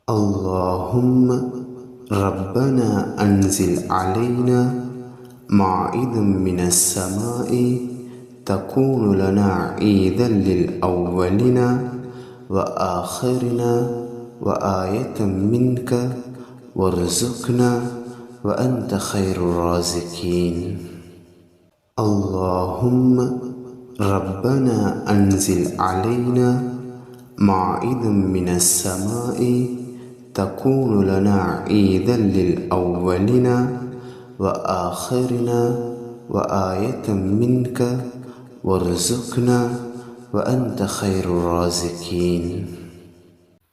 اللهم ربنا أنزل علينا مائدة من السماء تكون لنا عيدا للأولين وآخرنا وآية منك وارزقنا وأنت خير الرازقين. اللهم ربنا أنزل علينا مائدة من السماء تكون لنا عيدا للأولين وآخرنا وآية منك وارزقنا وأنت خير الرازقين.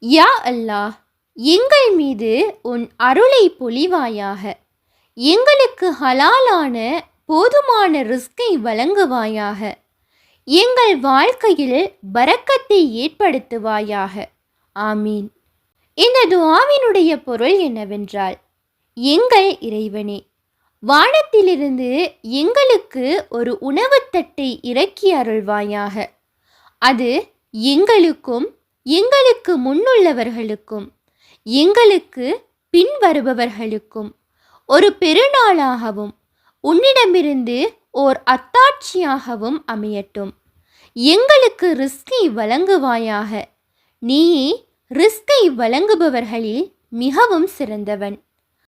யா அல்லாஹ், எங்கள் மீது உன் அருளை பொழிவாயாக. எங்களுக்கு ஹலாலான போதுமான ரிஸ்கை வழங்குவாயாக. எங்கள் வாழ்க்கையில் பரக்கத்தை ஏற்படுத்துவாயாக. ஆமீன். இந்த துஆவினுடைய பொருள் என்னவென்றால், எங்கள் இறைவனே, வானத்திலிருந்து எங்களுக்கு ஒரு உணவுத்தட்டை இறக்கி அருள்வாயாக. அது எங்களுக்கும் எங்களுக்கு முன்னுள்ளவர்களுக்கும் எங்களுக்கு பின்வருபவர்களுக்கும் ஒரு பெருநாளாகவும் உன்னிடமிருந்து ஓர் அத்தாட்சியாகவும் அமையட்டும். எங்களுக்கு ரிஸ்கை வழங்குவாயாக. நீயே ரிஸ்கை வழங்குபவர்களில் மிகவும் சிறந்தவன்.